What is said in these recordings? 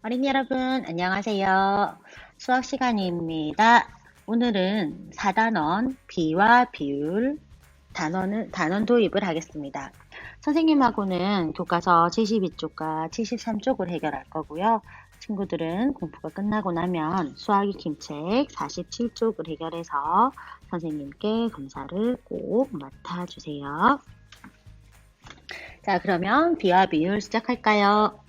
어린이 여러분, 안녕하세요. 수학 시간입니다. 오늘은 4단원 비와 비율 단원 도입을 하겠습니다. 선생님하고는 교과서 72쪽과 73쪽을 해결할 거고요. 친구들은 공부가 끝나고 나면 수학 익힘책 47쪽을 해결해서 선생님께 검사를 꼭 맡아주세요. 자, 그러면 비와 비율 시작할까요?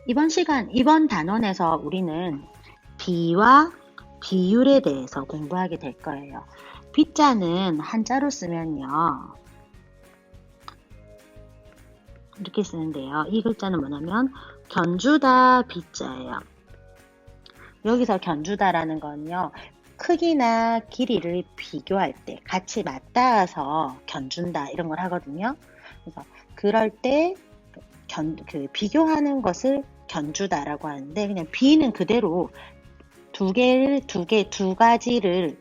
이번 단원에서 우리는 비와 비율에 대해서 공부하게 될 거예요. 비자는 한자로 쓰면요. 이렇게 쓰는데요. 이 글자는 뭐냐면 견주다 비자예요. 여기서 견주다라는 건요. 크기나 길이를 비교할 때 같이 맞닿아서 견준다 이런 걸 하거든요. 그래서 그럴 때 비교하는 것을 견주다라고 하는데 그냥 비는 그대로 두 가지의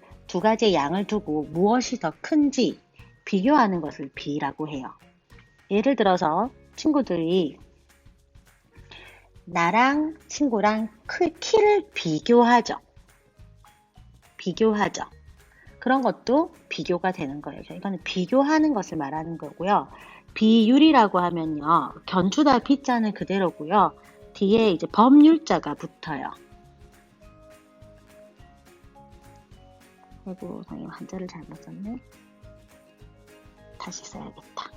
양을 두고 무엇이 더 큰지 비교하는 것을 비라고 해요. 예를 들어서 친구들이 나랑 친구랑 키를 비교하죠. 그런 것도 비교가 되는 거예요. 이거는 비교하는 것을 말하는 거고요. 비율이라고 하면요. 견주다 비자는 그대로고요. 뒤에 이제 법률자가 붙어요. 아이고, 선생님 한자를 잘못 썼네. 다시 써야겠다.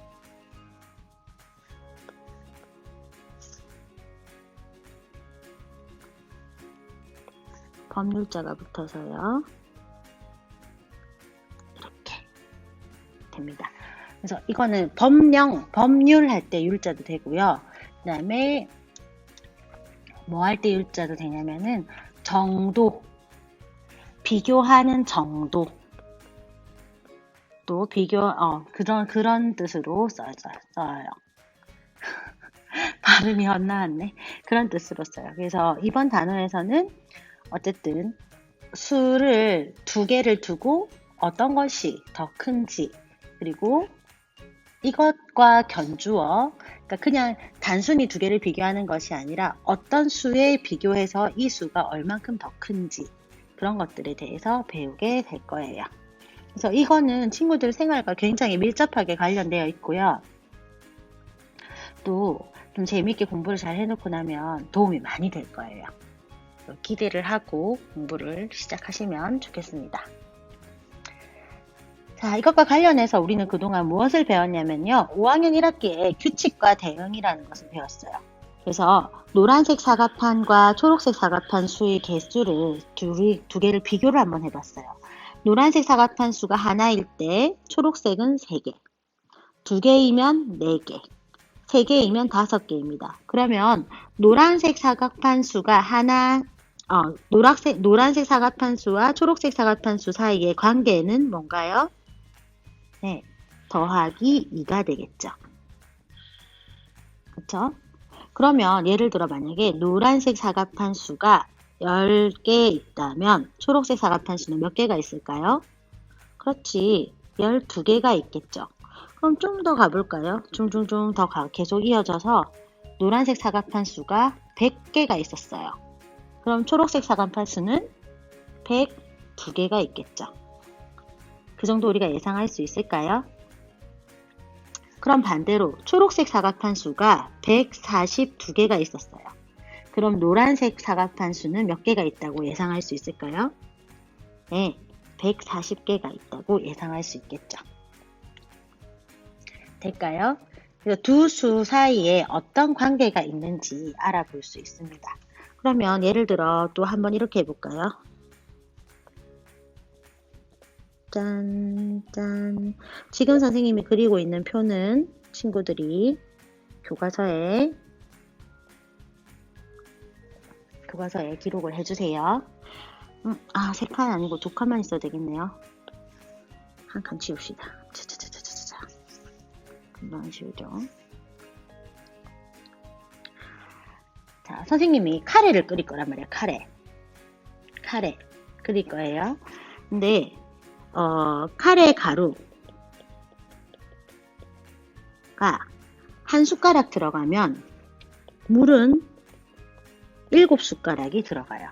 법률자가 붙어서요. 이렇게 됩니다. 그래서 이거는 법률 할 때 율자도 되고요. 그 다음에 뭐 할 때 율자도 되냐면은 정도, 비교하는 정도, 또 그런 뜻으로 써요. 발음이 헛나왔네. 그런 뜻으로 써요. 그래서 이번 단어에서는 어쨌든 수를 두 개를 두고 어떤 것이 더 큰지, 그리고 이것과 견주어, 그러니까 그냥 단순히 두 개를 비교하는 것이 아니라 어떤 수에 비교해서 이 수가 얼만큼 더 큰지 그런 것들에 대해서 배우게 될 거예요. 그래서 이거는 친구들 생활과 굉장히 밀접하게 관련되어 있고요. 또 좀 재미있게 공부를 잘 해놓고 나면 도움이 많이 될 거예요. 기대를 하고 공부를 시작하시면 좋겠습니다. 자, 이것과 관련해서 우리는 그동안 무엇을 배웠냐면요. 5학년 1학기에 규칙과 대응이라는 것을 배웠어요. 그래서 노란색 사각판과 초록색 사각판 수의 개수를 두 개를 비교를 한번 해봤어요. 노란색 사각판 수가 하나일 때 초록색은 3개, 2개이면 4개, 3개이면 5개입니다. 그러면 노란색 사각판 수가 노란색 사각판 수와 초록색 사각판 수 사이의 관계는 뭔가요? 네, 더하기 2가 되겠죠. 그렇죠? 그러면 예를 들어 만약에 노란색 사각판 수가 10개 있다면 초록색 사각판 수는 몇 개가 있을까요? 그렇지, 12개가 있겠죠. 그럼 좀 더 가볼까요? 중중중 더 계속 이어져서 노란색 사각판 수가 100개가 있었어요. 그럼 초록색 사각판 수는 102개가 있겠죠. 그 정도 우리가 예상할 수 있을까요? 그럼 반대로 초록색 사각판 수가 142개가 있었어요. 그럼 노란색 사각판 수는 몇 개가 있다고 예상할 수 있을까요? 네, 140개가 있다고 예상할 수 있겠죠. 될까요? 그래서 두 수 사이에 어떤 관계가 있는지 알아볼 수 있습니다. 그러면 예를 들어 또 한번 이렇게 해볼까요? 짠. 지금 선생님이 그리고 있는 표는 친구들이 교과서에 기록을 해주세요. 3칸 아니고 2칸만 있어도 되겠네요. 한 칸 치웁시다. 금방 지우죠. 자, 선생님이 카레를 끓일 거란 말이에요. 카레 끓일 거예요. 근데 카레 가루가 한 숟가락 들어가면 물은 7숟가락이 들어가요.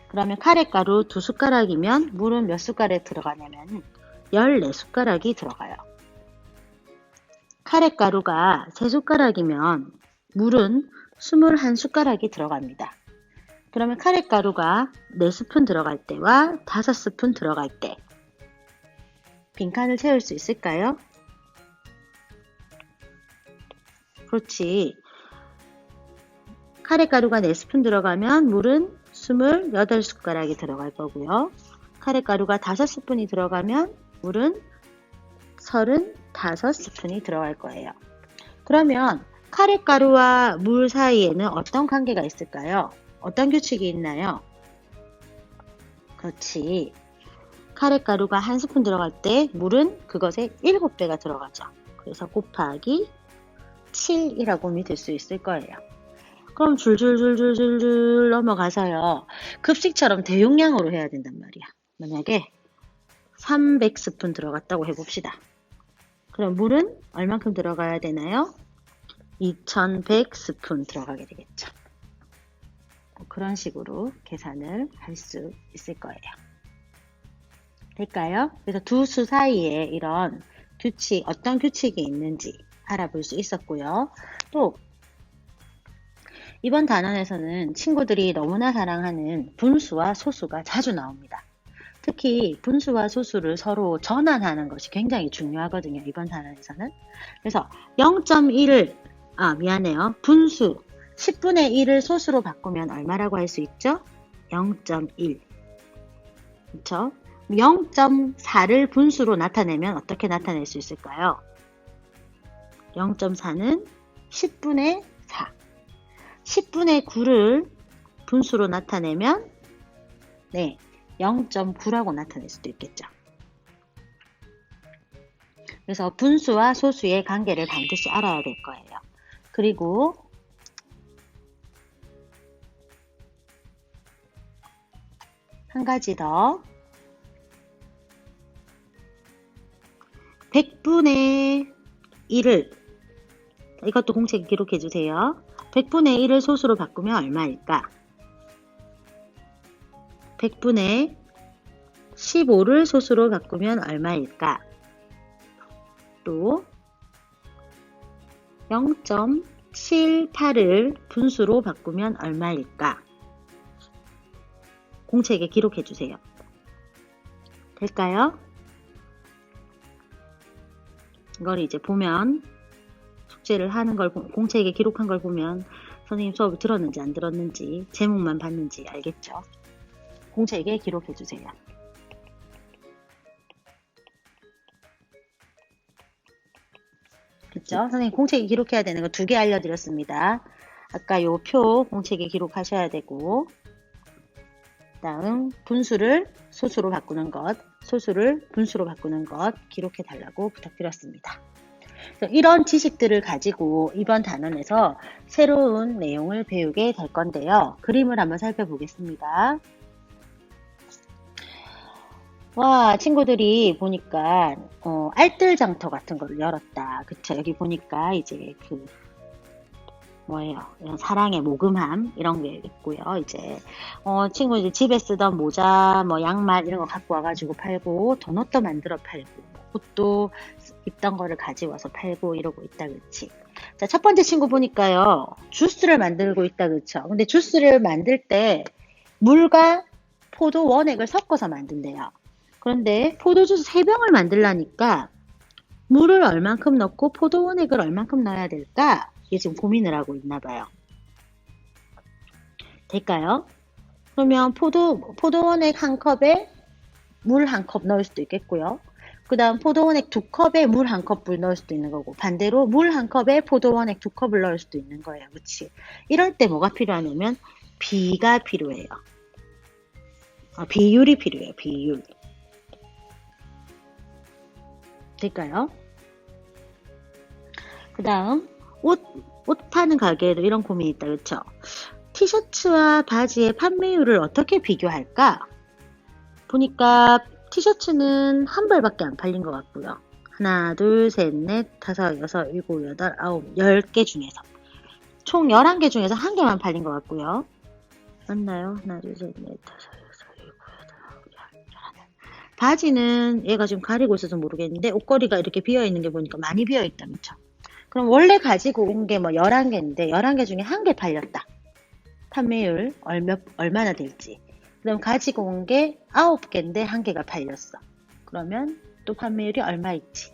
그러면 카레가루 2숟가락이면 물은 몇 숟가락 들어가냐면 14숟가락이 들어가요. 카레가루가 3숟가락이면 물은 21숟가락이 들어갑니다. 그러면 카레가루가 4스푼 들어갈 때와 5스푼 들어갈 때 빈칸을 채울 수 있을까요? 그렇지. 카레가루가 4스푼 들어가면 물은 28숟가락이 들어갈 거고요. 카레가루가 5스푼이 들어가면 물은 35스푼이 들어갈 거예요. 그러면 카레가루와 물 사이에는 어떤 관계가 있을까요? 어떤 규칙이 있나요? 그렇지. 카레가루가 1스푼 들어갈 때 물은 그것의 7배가 들어가죠. 그래서 곱하기 7이라고 믿을 수 있을 거예요. 그럼 줄줄줄줄줄줄 넘어가서요. 급식처럼 대용량으로 해야 된단 말이야. 만약에 300스푼 들어갔다고 해봅시다. 그럼 물은 얼만큼 들어가야 되나요? 2100스푼 들어가게 되겠죠. 그런 식으로 계산을 할 수 있을 거예요. 될까요? 그래서 두 수 사이에 이런 규칙, 어떤 규칙이 있는지 알아볼 수 있었고요. 또 이번 단원에서는 친구들이 너무나 사랑하는 분수와 소수가 자주 나옵니다. 특히 분수와 소수를 서로 전환하는 것이 굉장히 중요하거든요. 이번 단원에서는. 그래서 0.1을 분수 10분의 1을 소수로 바꾸면 얼마라고 할 수 있죠? 0.1. 그렇죠? 0.4를 분수로 나타내면 어떻게 나타낼 수 있을까요? 0.4는 10분의 4. 10분의 9를 분수로 나타내면 0.9라고 나타낼 수도 있겠죠. 그래서 분수와 소수의 관계를 반드시 알아야 될 거예요. 그리고 한 가지 더. 100분의 1을 이것도 공책에 기록해 주세요. 100분의 1을 소수로 바꾸면 얼마일까? 100분의 15를 소수로 바꾸면 얼마일까? 또 0.78을 분수로 바꾸면 얼마일까? 공책에 기록해 주세요. 될까요? 이걸 이제 보면 숙제를 하는 걸 공책에 기록한 걸 보면 선생님 수업을 들었는지 안 들었는지 제목만 봤는지 알겠죠? 공책에 기록해 주세요. 그렇죠? 선생님 공책에 기록해야 되는 거 2개 알려드렸습니다. 아까 요 표 공책에 기록하셔야 되고, 다음 분수를 소수로 바꾸는 것, 소수를 분수로 바꾸는 것 기록해 달라고 부탁드렸습니다. 이런 지식들을 가지고 이번 단원에서 새로운 내용을 배우게 될 건데요. 그림을 한번 살펴보겠습니다. 와, 친구들이 보니까 알뜰장터 같은 거를 열었다. 그쵸? 여기 보니까 이제 이런 사랑의 모금함 이런 게 있고요. 이제 친구들 집에 쓰던 모자, 양말 이런 거 갖고 와가지고 팔고, 도넛도 만들어 팔고, 옷도 입던 거를 가져와서 팔고 이러고 있다, 그렇지? 자, 첫 번째 친구 보니까요, 주스를 만들고 있다, 그렇죠? 근데 주스를 만들 때 물과 포도 원액을 섞어서 만든대요. 그런데 포도주스 3병을 만들려니까 물을 얼만큼 넣고 포도 원액을 얼만큼 넣어야 될까? 이게 지금 고민을 하고 있나 봐요. 될까요? 그러면 포도 원액 1컵에 물 1컵 넣을 수도 있겠고요. 그 다음 포도 원액 2컵에 물 1컵을 넣을 수도 있는 거고, 반대로 물 1컵에 포도 원액 2컵을 넣을 수도 있는 거예요. 그치? 이럴 때 뭐가 필요하냐면 비가 필요해요. 비율이 필요해요. 비율. 될까요? 그 다음 옷 파는 가게에도 이런 고민이 있다. 그렇죠? 티셔츠와 바지의 판매율을 어떻게 비교할까? 보니까 티셔츠는 한 벌밖에 안 팔린 것 같고요. 하나, 둘, 셋, 넷, 다섯, 여섯, 일곱, 여덟, 아홉, 10개 중에서 총 11개 중에서 1개만 팔린 것 같고요. 맞나요? 하나, 둘, 셋, 넷, 다섯, 여섯, 일곱, 여덟, 아홉, 열, 열하나. 바지는 얘가 지금 가리고 있어서 모르겠는데 옷걸이가 이렇게 비어있는 게 보니까 많이 비어있다. 그쵸? 그럼 원래 가지고 온 게 뭐 11개인데 11개 중에 1개 팔렸다. 판매율 얼마나 될지. 그럼 가지고 온 게 9개인데 1개가 팔렸어. 그러면 또 판매율이 얼마일지.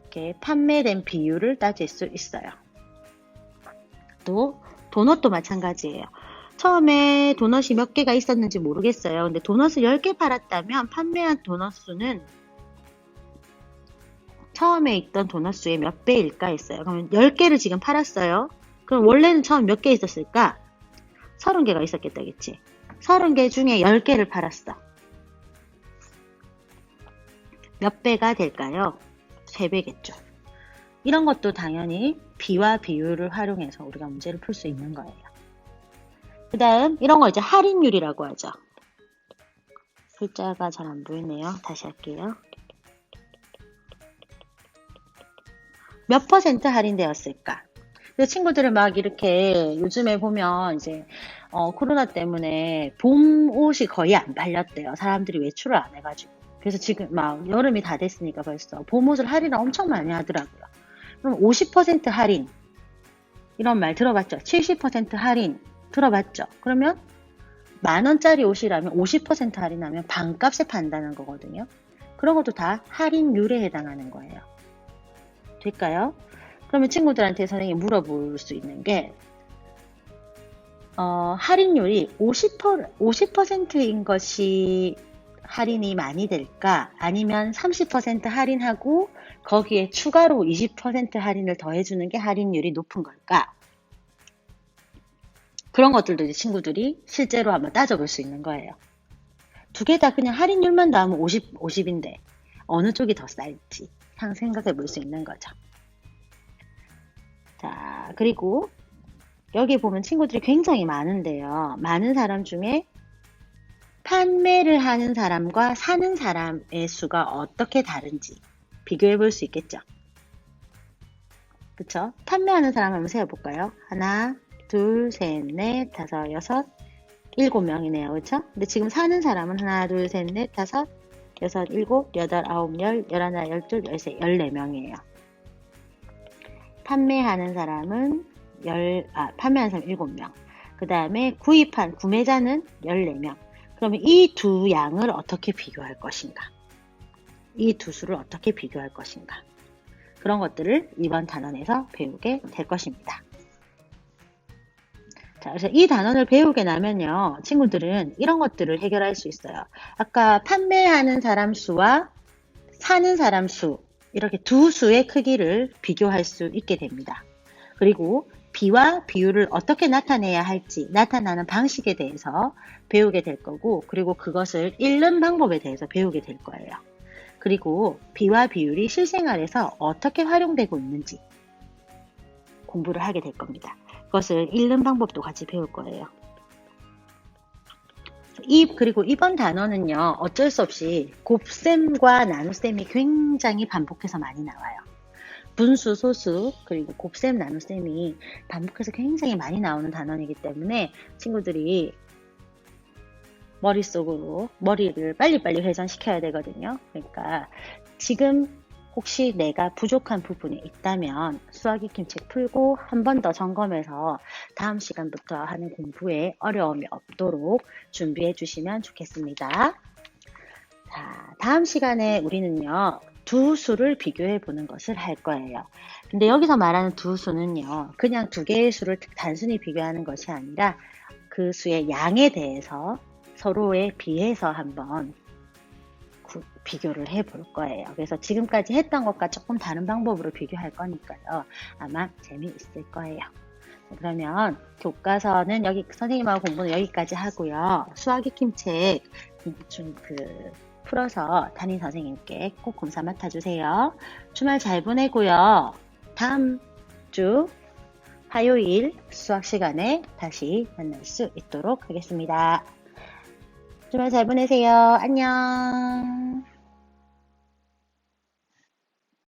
이렇게 판매된 비율을 따질 수 있어요. 또 도넛도 마찬가지예요. 처음에 도넛이 몇 개가 있었는지 모르겠어요. 근데 도넛을 10개 팔았다면 판매한 도넛 수는 처음에 있던 도넛 수의 몇 배일까 했어요. 그러면 10개를 지금 팔았어요. 그럼 원래는 처음 몇 개 있었을까? 30개가 있었겠다, 그치? 30개 중에 10개를 팔았어. 몇 배가 될까요? 3배겠죠. 이런 것도 당연히 비와 비율을 활용해서 우리가 문제를 풀 수 있는 거예요. 그 다음 이런 거 이제 할인율이라고 하죠. 글자가 잘 안 보이네요. 다시 할게요. 몇 퍼센트 할인되었을까? 그래서 친구들을 막 이렇게 요즘에 보면 이제 코로나 때문에 봄 옷이 거의 안 팔렸대요. 사람들이 외출을 안 해가지고. 그래서 지금 막 여름이 다 됐으니까 벌써 봄 옷을 할인을 엄청 많이 하더라고요. 그럼 50% 할인 이런 말 들어봤죠? 70% 할인 들어봤죠? 그러면 10,000원짜리 옷이라면 50% 할인하면 반값에 판다는 거거든요. 그런 것도 다 할인율에 해당하는 거예요. 될까요? 그러면 친구들한테 선생님이 물어볼 수 있는 게 할인율이 50%인 것이 할인이 많이 될까? 아니면 30% 할인하고 거기에 추가로 20% 할인을 더해주는 게 할인율이 높은 걸까? 그런 것들도 이제 친구들이 실제로 한번 따져볼 수 있는 거예요. 두 개 다 그냥 할인율만 나오면 50인데 어느 쪽이 더 쌀지 생각해 볼 수 있는 거죠. 자, 그리고 여기 보면 친구들이 굉장히 많은데요. 많은 사람 중에 판매를 하는 사람과 사는 사람의 수가 어떻게 다른지 비교해 볼 수 있겠죠. 그쵸? 판매하는 사람 한번 세어볼까요? 하나, 둘, 셋, 넷, 다섯, 여섯, 7명이네요. 그쵸? 근데 지금 사는 사람은 하나, 둘, 셋, 넷, 다섯, 여섯, 일곱, 여덟, 아홉, 열, 열하나, 열둘, 열세, 14명이에요. 판매하는 사람은 판매하는 사람 7명. 그 다음에 구입한 구매자는 14명. 그러면 이 두 양을 어떻게 비교할 것인가? 이 두 수를 어떻게 비교할 것인가? 그런 것들을 이번 단원에서 배우게 될 것입니다. 자, 그래서 이 단원을 배우게 나면요, 친구들은 이런 것들을 해결할 수 있어요. 아까 판매하는 사람 수와 사는 사람 수, 이렇게 두 수의 크기를 비교할 수 있게 됩니다. 그리고 비와 비율을 어떻게 나타내야 할지, 나타나는 방식에 대해서 배우게 될 거고, 그리고 그것을 읽는 방법에 대해서 배우게 될 거예요. 그리고 비와 비율이 실생활에서 어떻게 활용되고 있는지 공부를 하게 될 겁니다. 그것을 읽는 방법도 같이 배울 거예요. 그리고 이번 단어는요, 어쩔 수 없이 곱셈과 나눗셈이 굉장히 반복해서 많이 나와요. 분수, 소수, 그리고 곱셈, 나눗셈이 반복해서 굉장히 많이 나오는 단원이기 때문에 친구들이 머릿속으로 머리를 빨리빨리 회전시켜야 되거든요. 그러니까 지금 혹시 내가 부족한 부분이 있다면 수학 익힘 책 풀고 한 번 더 점검해서 다음 시간부터 하는 공부에 어려움이 없도록 준비해 주시면 좋겠습니다. 자, 다음 시간에 우리는요, 두 수를 비교해 보는 것을 할 거예요. 근데 여기서 말하는 두 수는요, 그냥 두 개의 수를 단순히 비교하는 것이 아니라 그 수의 양에 대해서 서로에 비해서 한번 비교를 해 볼 거예요. 그래서 지금까지 했던 것과 조금 다른 방법으로 비교할 거니까요. 아마 재미있을 거예요. 그러면 교과서는 선생님하고 공부는 여기까지 하고요. 수학 익힘 책 풀어서 담임 선생님께 꼭 검사 맡아주세요. 주말 잘 보내고요. 다음 주 화요일 수학 시간에 다시 만날 수 있도록 하겠습니다. 주말 잘 보내세요. 안녕.